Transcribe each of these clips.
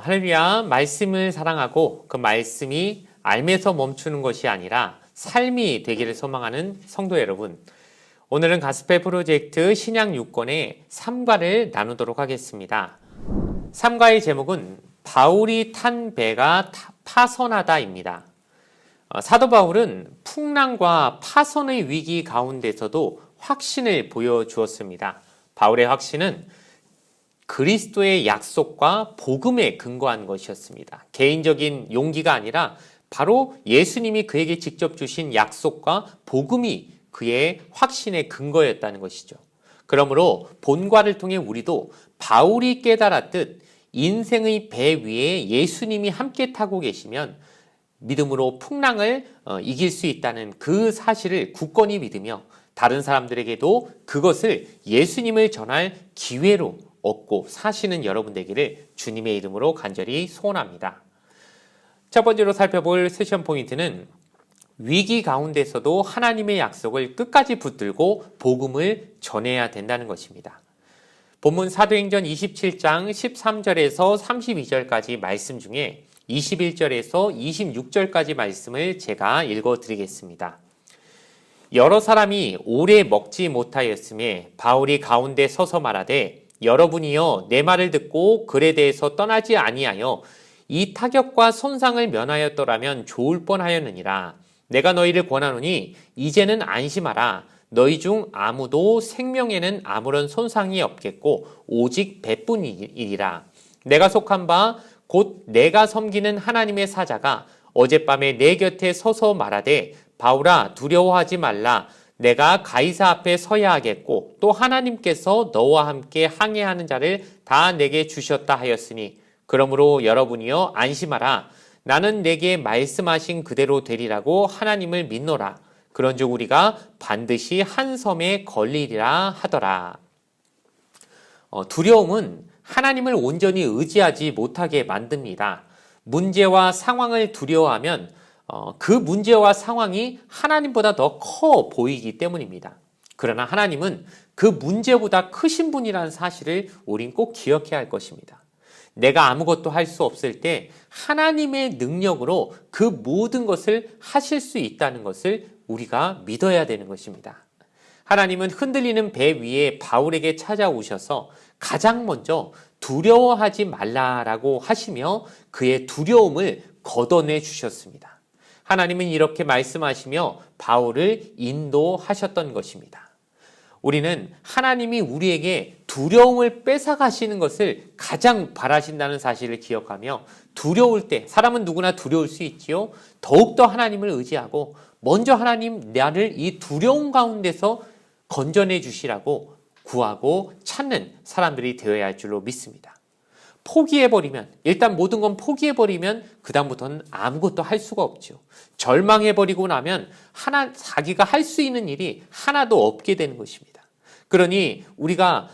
할렐루야, 말씀을 사랑하고 그 말씀이 알면서 멈추는 것이 아니라 삶이 되기를 소망하는 성도 여러분, 오늘은 가스펠 프로젝트 신약 6권의 3과를 나누도록 하겠습니다. 3과의 제목은 바울이 탄 배가 파선하다입니다. 사도 바울은 풍랑과 파선의 위기 가운데서도 확신을 보여주었습니다. 바울의 확신은 그리스도의 약속과 복음에 근거한 것이었습니다. 개인적인 용기가 아니라 바로 예수님이 그에게 직접 주신 약속과 복음이 그의 확신의 근거였다는 것이죠. 그러므로 본과를 통해 우리도 바울이 깨달았듯 인생의 배 위에 예수님이 함께 타고 계시면 믿음으로 풍랑을 이길 수 있다는 그 사실을 굳건히 믿으며 다른 사람들에게도 그것을 예수님을 전할 기회로 얻고 사시는 여러분 되기를 주님의 이름으로 간절히 소원합니다. 첫 번째로 살펴볼 세션 포인트는 위기 가운데서도 하나님의 약속을 끝까지 붙들고 복음을 전해야 된다는 것입니다. 본문 사도행전 27장 13절에서 32절까지 말씀 중에 21절에서 26절까지 말씀을 제가 읽어드리겠습니다. 여러 사람이 오래 먹지 못하였음에 바울이 가운데 서서 말하되 여러분이여 내 말을 듣고 글에 대해서 떠나지 아니하여 이 타격과 손상을 면하였더라면 좋을 뻔하였느니라. 내가 너희를 권하노니 이제는 안심하라. 너희 중 아무도 생명에는 아무런 손상이 없겠고 오직 배뿐이리라. 내가 속한 바 곧 내가 섬기는 하나님의 사자가 어젯밤에 내 곁에 서서 말하되 바울아 두려워하지 말라. 내가 가이사 앞에 서야 하겠고 또 하나님께서 너와 함께 항해하는 자를 다 내게 주셨다 하였으니 그러므로 여러분이여 안심하라. 나는 내게 말씀하신 그대로 되리라고 하나님을 믿노라. 그런즉 우리가 반드시 한 섬에 걸리리라 하더라. 두려움은 하나님을 온전히 의지하지 못하게 만듭니다. 문제와 상황을 두려워하면 그 문제와 상황이 하나님보다 더 커 보이기 때문입니다. 그러나 하나님은 그 문제보다 크신 분이라는 사실을 우린 꼭 기억해야 할 것입니다. 내가 아무것도 할 수 없을 때 하나님의 능력으로 그 모든 것을 하실 수 있다는 것을 우리가 믿어야 되는 것입니다. 하나님은 흔들리는 배 위에 바울에게 찾아오셔서 가장 먼저 두려워하지 말라라고 하시며 그의 두려움을 걷어내 주셨습니다. 하나님은 이렇게 말씀하시며 바울을 인도하셨던 것입니다. 우리는 하나님이 우리에게 두려움을 뺏어가시는 것을 가장 바라신다는 사실을 기억하며 두려울 때, 사람은 누구나 두려울 수 있지요. 더욱더 하나님을 의지하고 먼저 하나님 나를 이 두려움 가운데서 건져내 주시라고 구하고 찾는 사람들이 되어야 할 줄로 믿습니다. 포기해버리면, 일단 모든 건 포기해버리면 그 다음부터는 아무것도 할 수가 없죠. 절망해버리고 나면 자기가 할 수 있는 일이 하나도 없게 되는 것입니다. 그러니 우리가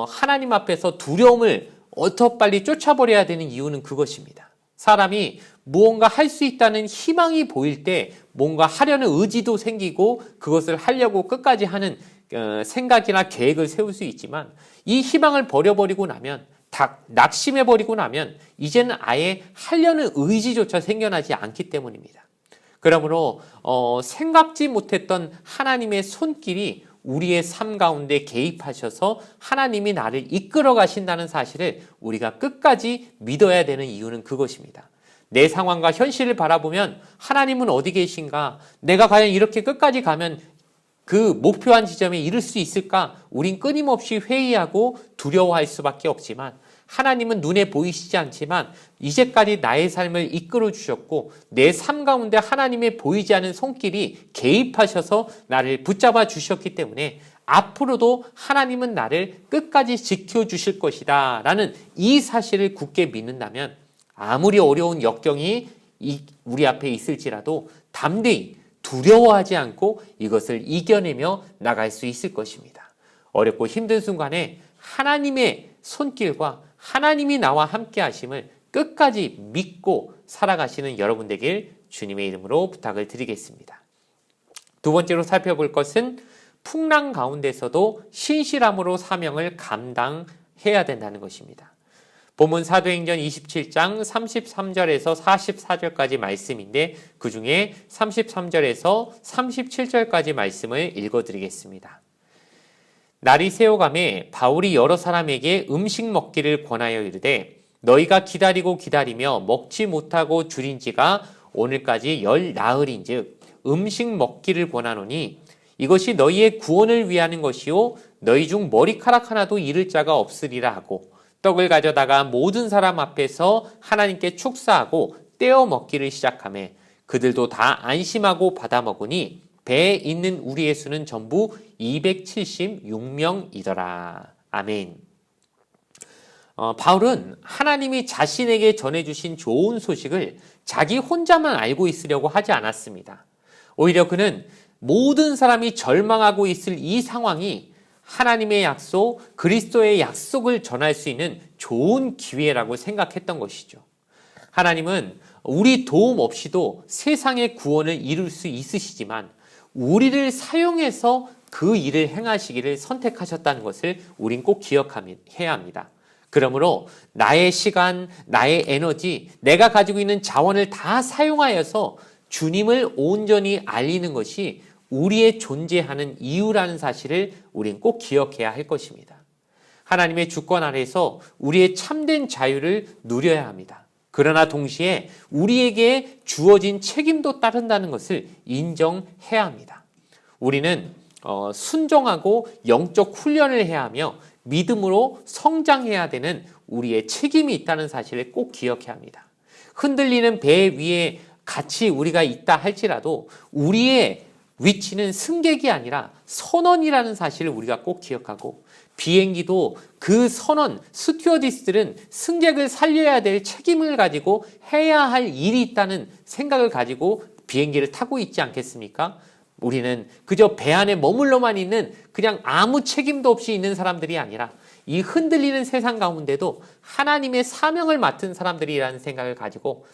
하나님 앞에서 두려움을 어떻게 빨리 쫓아버려야 되는 이유는 그것입니다. 사람이 무언가 할 수 있다는 희망이 보일 때 뭔가 하려는 의지도 생기고 그것을 하려고 끝까지 하는 생각이나 계획을 세울 수 있지만 이 희망을 버려버리고 나면 낙심해버리고 나면 이제는 아예 하려는 의지조차 생겨나지 않기 때문입니다. 그러므로 생각지 못했던 하나님의 손길이 우리의 삶 가운데 개입하셔서 하나님이 나를 이끌어 가신다는 사실을 우리가 끝까지 믿어야 되는 이유는 그것입니다. 내 상황과 현실을 바라보면 하나님은 어디 계신가? 내가 과연 이렇게 끝까지 가면 그 목표한 지점에 이를 수 있을까? 우린 끊임없이 회의하고 두려워할 수밖에 없지만 하나님은 눈에 보이시지 않지만 이제까지 나의 삶을 이끌어 주셨고 내 삶 가운데 하나님의 보이지 않은 손길이 개입하셔서 나를 붙잡아 주셨기 때문에 앞으로도 하나님은 나를 끝까지 지켜주실 것이다 라는 이 사실을 굳게 믿는다면 아무리 어려운 역경이 우리 앞에 있을지라도 담대히 두려워하지 않고 이것을 이겨내며 나갈 수 있을 것입니다. 어렵고 힘든 순간에 하나님의 손길과 하나님이 나와 함께 하심을 끝까지 믿고 살아가시는 여러분 되길 주님의 이름으로 부탁을 드리겠습니다. 두 번째로 살펴볼 것은 풍랑 가운데서도 신실함으로 사명을 감당해야 된다는 것입니다. 본문 사도행전 27장 33절에서 44절까지 말씀인데 그 중에 33절에서 37절까지 말씀을 읽어드리겠습니다. 날이 새어가매 바울이 여러 사람에게 음식 먹기를 권하여 이르되 너희가 기다리고 기다리며 먹지 못하고 줄인 지가 오늘까지 10나흘인즉 음식 먹기를 권하노니 이것이 너희의 구원을 위하는 것이요 너희 중 머리카락 하나도 잃을 자가 없으리라 하고 떡을 가져다가 모든 사람 앞에서 하나님께 축사하고 떼어 먹기를 시작하매 그들도 다 안심하고 받아 먹으니 배에 있는 우리의 수는 전부 276명이더라. 아멘. 바울은 하나님이 자신에게 전해주신 좋은 소식을 자기 혼자만 알고 있으려고 하지 않았습니다. 오히려 그는 모든 사람이 절망하고 있을 이 상황이 하나님의 약속, 그리스도의 약속을 전할 수 있는 좋은 기회라고 생각했던 것이죠. 하나님은 우리 도움 없이도 세상의 구원을 이룰 수 있으시지만 우리를 사용해서 그 일을 행하시기를 선택하셨다는 것을 우린 꼭 기억해야 합니다. 그러므로 나의 시간, 나의 에너지, 내가 가지고 있는 자원을 다 사용하여서 주님을 온전히 알리는 것이 우리의 존재하는 이유라는 사실을 우린 꼭 기억해야 할 것입니다. 하나님의 주권 아래서 우리의 참된 자유를 누려야 합니다. 그러나 동시에 우리에게 주어진 책임도 따른다는 것을 인정해야 합니다. 우리는 순종하고 영적 훈련을 해야 하며 믿음으로 성장해야 되는 우리의 책임이 있다는 사실을 꼭 기억해야 합니다. 흔들리는 배 위에 같이 우리가 있다 할지라도 우리의 위치는 승객이 아니라 선원이라는 사실을 우리가 꼭 기억하고 비행기도 그 선원, 스튜어디스들은 승객을 살려야 될 책임을 가지고 해야 할 일이 있다는 생각을 가지고 비행기를 타고 있지 않겠습니까? 우리는 그저 배 안에 머물러만 있는 그냥 아무 책임도 없이 있는 사람들이 아니라 이 흔들리는 세상 가운데도 하나님의 사명을 맡은 사람들이라는 생각을 가지고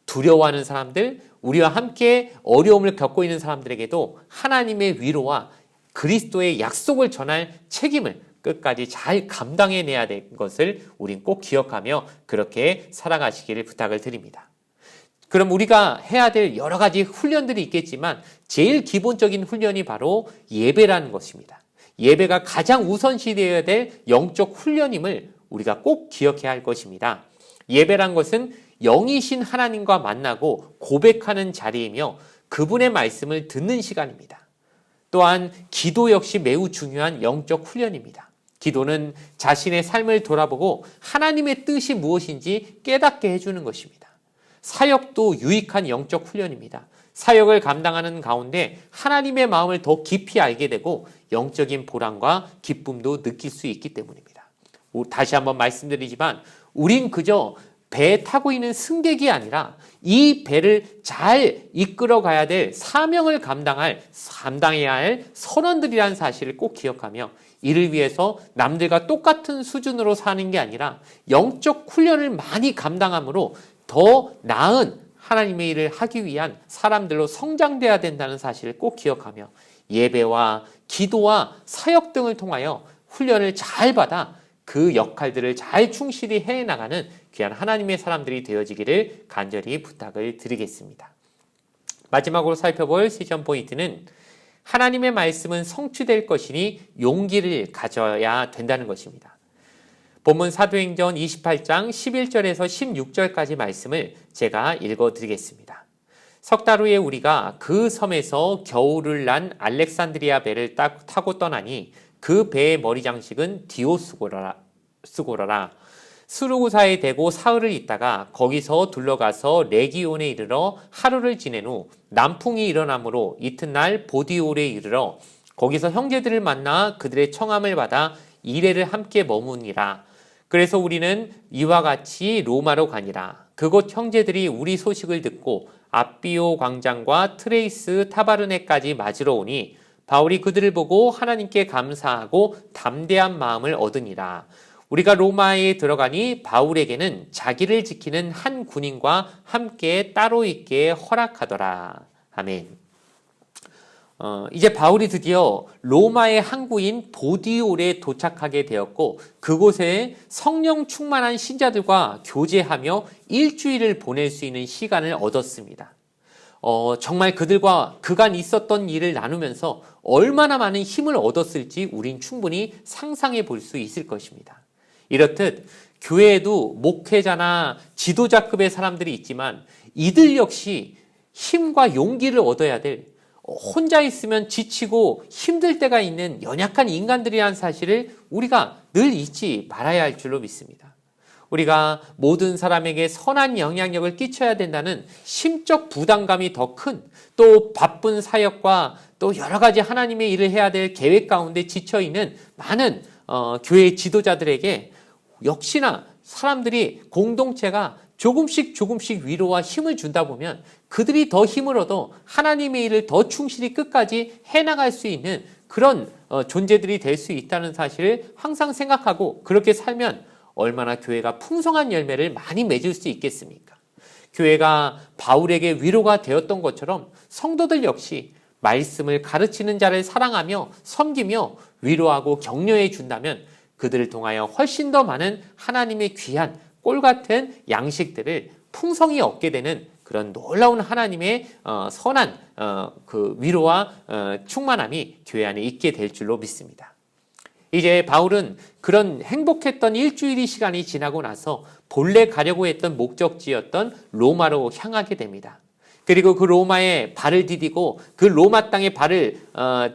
두려워하는 사람들, 우리와 함께 어려움을 겪고 있는 사람들에게도 하나님의 위로와 그리스도의 약속을 전할 책임을 끝까지 잘 감당해내야 될 것을 우린 꼭 기억하며 그렇게 살아가시기를 부탁을 드립니다. 그럼 우리가 해야 될 여러 가지 훈련들이 있겠지만 제일 기본적인 훈련이 바로 예배라는 것입니다. 예배가 가장 우선시되어야 될 영적 훈련임을 우리가 꼭 기억해야 할 것입니다. 예배란 것은 영이신 하나님과 만나고 고백하는 자리이며 그분의 말씀을 듣는 시간입니다. 또한 기도 역시 매우 중요한 영적 훈련입니다. 기도는 자신의 삶을 돌아보고 하나님의 뜻이 무엇인지 깨닫게 해주는 것입니다. 사역도 유익한 영적 훈련입니다. 사역을 감당하는 가운데 하나님의 마음을 더 깊이 알게 되고 영적인 보람과 기쁨도 느낄 수 있기 때문입니다. 다시 한번 말씀드리지만 우린 그저 배에 타고 있는 승객이 아니라 이 배를 잘 이끌어 가야 될 사명을 감당해야 할 선원들이라는 사실을 꼭 기억하며 이를 위해서 남들과 똑같은 수준으로 사는 게 아니라 영적 훈련을 많이 감당함으로 더 나은 하나님의 일을 하기 위한 사람들로 성장돼야 된다는 사실을 꼭 기억하며 예배와 기도와 사역 등을 통하여 훈련을 잘 받아 그 역할들을 잘 충실히 해나가는 귀한 하나님의 사람들이 되어지기를 간절히 부탁을 드리겠습니다. 마지막으로 살펴볼 세션 포인트는 하나님의 말씀은 성취될 것이니 용기를 가져야 된다는 것입니다. 본문 사도행전 28장 11절에서 16절까지 말씀을 제가 읽어드리겠습니다. 석 달 후에 우리가 그 섬에서 겨울을 난 알렉산드리아 배를 타고 떠나니 그 배의 머리 장식은 디오스고라라. 수르구사에 대고 사흘을 있다가 거기서 둘러가서 레기온에 이르러 하루를 지낸 후 남풍이 일어나므로 이튿날 보디올에 이르러 거기서 형제들을 만나 그들의 청함을 받아 이레를 함께 머무니라. 그래서 우리는 이와 같이 로마로 가니라. 그곳 형제들이 우리 소식을 듣고 앞비오 광장과 트레이스 타바르네까지 맞으러 오니 바울이 그들을 보고 하나님께 감사하고 담대한 마음을 얻으니라. 우리가 로마에 들어가니 바울에게는 자기를 지키는 한 군인과 함께 따로 있게 허락하더라. 아멘. 이제 바울이 드디어 로마의 항구인 보디올에 도착하게 되었고 그곳에 성령 충만한 신자들과 교제하며 일주일을 보낼 수 있는 시간을 얻었습니다. 정말 그들과 그간 있었던 일을 나누면서 얼마나 많은 힘을 얻었을지 우린 충분히 상상해 볼 수 있을 것입니다. 이렇듯 교회에도 목회자나 지도자급의 사람들이 있지만 이들 역시 힘과 용기를 얻어야 될 혼자 있으면 지치고 힘들 때가 있는 연약한 인간들이라는 사실을 우리가 늘 잊지 말아야 할 줄로 믿습니다. 우리가 모든 사람에게 선한 영향력을 끼쳐야 된다는 심적 부담감이 더 큰, 또 바쁜 사역과 또 여러 가지 하나님의 일을 해야 될 계획 가운데 지쳐있는 많은 교회 지도자들에게 역시나 사람들이 공동체가 조금씩 위로와 힘을 준다 보면 그들이 더 힘을 얻어 하나님의 일을 더 충실히 끝까지 해나갈 수 있는 그런 존재들이 될 수 있다는 사실을 항상 생각하고 그렇게 살면 얼마나 교회가 풍성한 열매를 많이 맺을 수 있겠습니까? 교회가 바울에게 위로가 되었던 것처럼 성도들 역시 말씀을 가르치는 자를 사랑하며 섬기며 위로하고 격려해 준다면 그들을 통하여 훨씬 더 많은 하나님의 귀한 꿀 같은 양식들을 풍성히 얻게 되는 그런 놀라운 하나님의 선한 그 위로와 충만함이 교회 안에 있게 될 줄로 믿습니다. 이제 바울은 그런 행복했던 일주일이 시간이 지나고 나서 본래 가려고 했던 목적지였던 로마로 향하게 됩니다. 그리고 그 로마에 발을 디디고 그 로마 땅에 발을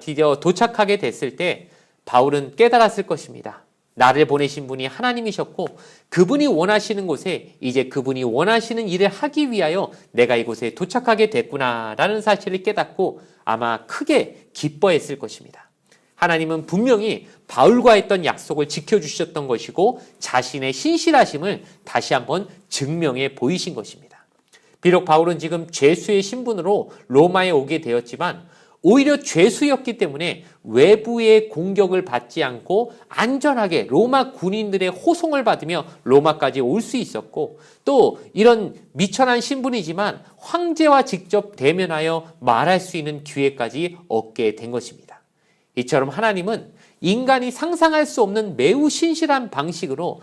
디뎌 도착하게 됐을 때 바울은 깨달았을 것입니다. 나를 보내신 분이 하나님이셨고 그분이 원하시는 곳에 이제 그분이 원하시는 일을 하기 위하여 내가 이곳에 도착하게 됐구나라는 사실을 깨닫고 아마 크게 기뻐했을 것입니다. 하나님은 분명히 바울과 했던 약속을 지켜주셨던 것이고 자신의 신실하심을 다시 한번 증명해 보이신 것입니다. 비록 바울은 지금 죄수의 신분으로 로마에 오게 되었지만 오히려 죄수였기 때문에 외부의 공격을 받지 않고 안전하게 로마 군인들의 호송을 받으며 로마까지 올 수 있었고 또 이런 미천한 신분이지만 황제와 직접 대면하여 말할 수 있는 기회까지 얻게 된 것입니다. 이처럼 하나님은 인간이 상상할 수 없는 매우 신실한 방식으로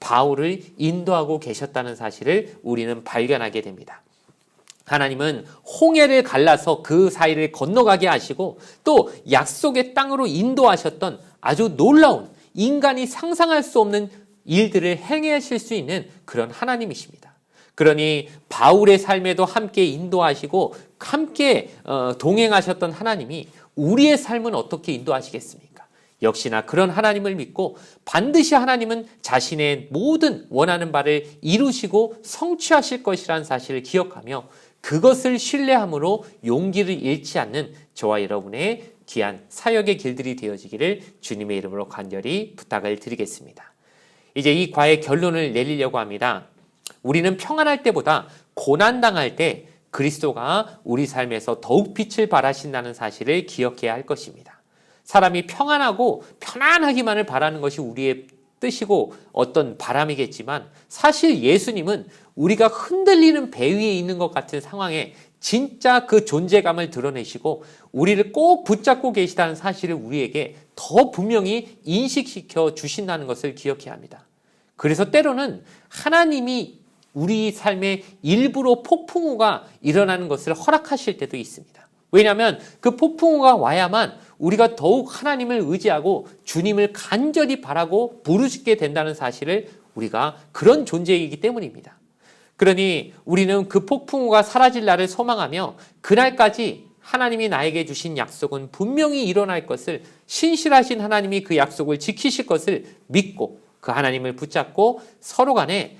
바울을 인도하고 계셨다는 사실을 우리는 발견하게 됩니다. 하나님은 홍해를 갈라서 그 사이를 건너가게 하시고 또 약속의 땅으로 인도하셨던 아주 놀라운 인간이 상상할 수 없는 일들을 행하실 수 있는 그런 하나님이십니다. 그러니 바울의 삶에도 함께 인도하시고 함께 동행하셨던 하나님이 우리의 삶은 어떻게 인도하시겠습니까? 역시나 그런 하나님을 믿고 반드시 하나님은 자신의 모든 원하는 바를 이루시고 성취하실 것이라는 사실을 기억하며 그것을 신뢰함으로 용기를 잃지 않는 저와 여러분의 귀한 사역의 길들이 되어지기를 주님의 이름으로 간절히 부탁을 드리겠습니다. 이제 이 과의 결론을 내리려고 합니다. 우리는 평안할 때보다 고난당할 때 그리스도가 우리 삶에서 더욱 빛을 발하신다는 사실을 기억해야 할 것입니다. 사람이 평안하고 편안하기만을 바라는 것이 우리의 뜻이고 어떤 바람이겠지만 사실 예수님은 우리가 흔들리는 배 위에 있는 것 같은 상황에 진짜 그 존재감을 드러내시고 우리를 꼭 붙잡고 계시다는 사실을 우리에게 더 분명히 인식시켜 주신다는 것을 기억해야 합니다. 그래서 때로는 하나님이 우리 삶에 일부러 폭풍우가 일어나는 것을 허락하실 때도 있습니다. 왜냐하면 그 폭풍우가 와야만 우리가 더욱 하나님을 의지하고 주님을 간절히 바라고 부르짖게 된다는 사실을 우리가 그런 존재이기 때문입니다. 그러니 우리는 그 폭풍우가 사라질 날을 소망하며 그날까지 하나님이 나에게 주신 약속은 분명히 일어날 것을 신실하신 하나님이 그 약속을 지키실 것을 믿고 그 하나님을 붙잡고 서로 간에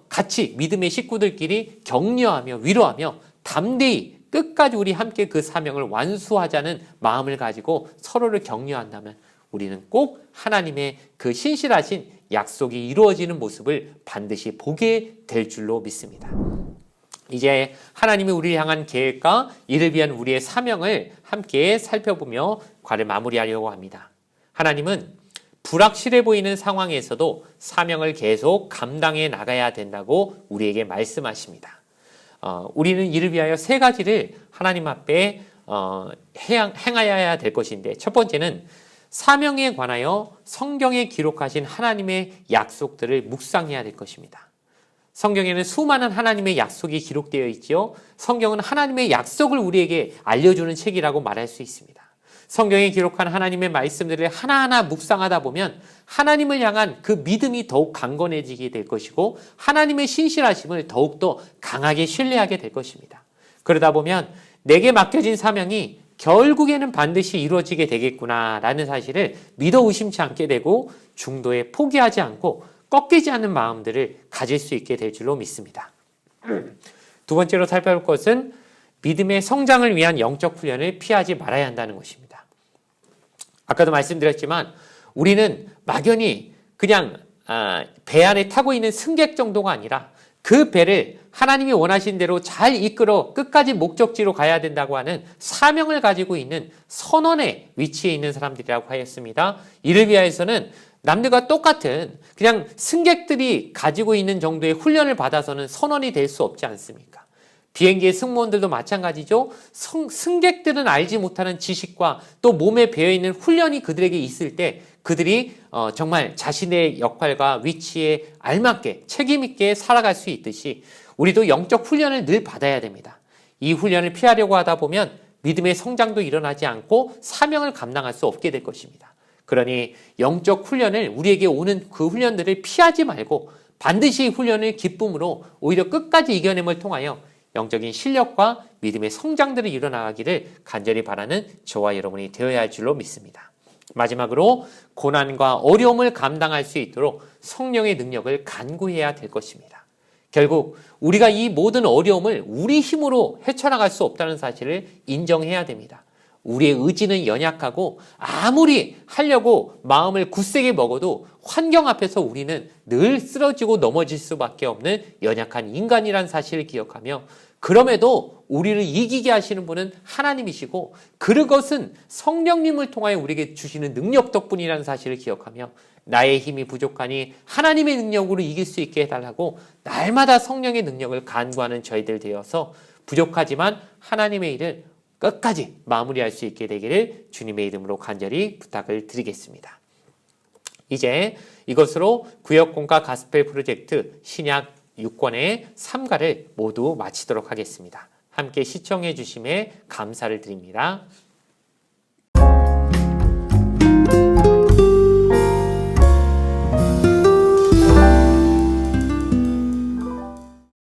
같이 믿음의 식구들끼리 격려하며 위로하며 담대히 끝까지 우리 함께 그 사명을 완수하자는 마음을 가지고 서로를 격려한다면 우리는 꼭 하나님의 그 신실하신 약속이 이루어지는 모습을 반드시 보게 될 줄로 믿습니다. 이제 하나님이 우리를 향한 계획과 이를 위한 우리의 사명을 함께 살펴보며 과를 마무리하려고 합니다. 하나님은 불확실해 보이는 상황에서도 사명을 계속 감당해 나가야 된다고 우리에게 말씀하십니다. 우리는 이를 위하여 세 가지를 하나님 앞에 행하여야 될 것인데, 첫 번째는 사명에 관하여 성경에 기록하신 하나님의 약속들을 묵상해야 될 것입니다. 성경에는 수많은 하나님의 약속이 기록되어 있지요. 성경은 하나님의 약속을 우리에게 알려주는 책이라고 말할 수 있습니다. 성경에 기록한 하나님의 말씀들을 하나하나 묵상하다 보면 하나님을 향한 그 믿음이 더욱 강건해지게 될 것이고, 하나님의 신실하심을 더욱더 강하게 신뢰하게 될 것입니다. 그러다 보면 내게 맡겨진 사명이 결국에는 반드시 이루어지게 되겠구나라는 사실을 믿어 의심치 않게 되고, 중도에 포기하지 않고 꺾이지 않는 마음들을 가질 수 있게 될 줄로 믿습니다. 두 번째로 살펴볼 것은 믿음의 성장을 위한 영적 훈련을 피하지 말아야 한다는 것입니다. 아까도 말씀드렸지만 우리는 막연히 그냥 배 안에 타고 있는 승객 정도가 아니라 그 배를 하나님이 원하신 대로 잘 이끌어 끝까지 목적지로 가야 된다고 하는 사명을 가지고 있는 선원의 위치에 있는 사람들이라고 하였습니다. 이를 위하여서는 남들과 똑같은 그냥 승객들이 가지고 있는 정도의 훈련을 받아서는 선원이 될 수 없지 않습니까? 비행기의 승무원들도 마찬가지죠. 승객들은 알지 못하는 지식과 또 몸에 배어있는 훈련이 그들에게 있을 때 그들이 정말 자신의 역할과 위치에 알맞게 책임있게 살아갈 수 있듯이 우리도 영적 훈련을 늘 받아야 됩니다. 이 훈련을 피하려고 하다 보면 믿음의 성장도 일어나지 않고 사명을 감당할 수 없게 될 것입니다. 그러니 영적 훈련을, 우리에게 오는 그 훈련들을 피하지 말고 반드시 훈련을 기쁨으로 오히려 끝까지 이겨냄을 통하여 영적인 실력과 믿음의 성장들이 일어나기를 간절히 바라는 저와 여러분이 되어야 할 줄로 믿습니다. 마지막으로 고난과 어려움을 감당할 수 있도록 성령의 능력을 간구해야 될 것입니다. 결국 우리가 이 모든 어려움을 우리 힘으로 헤쳐나갈 수 없다는 사실을 인정해야 됩니다. 우리의 의지는 연약하고 아무리 하려고 마음을 굳세게 먹어도 환경 앞에서 우리는 늘 쓰러지고 넘어질 수밖에 없는 연약한 인간이란 사실을 기억하며, 그럼에도 우리를 이기게 하시는 분은 하나님이시고 그것은 성령님을 통하여 우리에게 주시는 능력 덕분이라는 사실을 기억하며, 나의 힘이 부족하니 하나님의 능력으로 이길 수 있게 해달라고 날마다 성령의 능력을 간구하는 저희들 되어서 부족하지만 하나님의 일을 끝까지 마무리할 수 있게 되기를 주님의 이름으로 간절히 부탁을 드리겠습니다. 이제 이것으로 구역공과 가스펠 프로젝트 신약 6권의 3가를 모두 마치도록 하겠습니다. 함께 시청해 주심에 감사를 드립니다.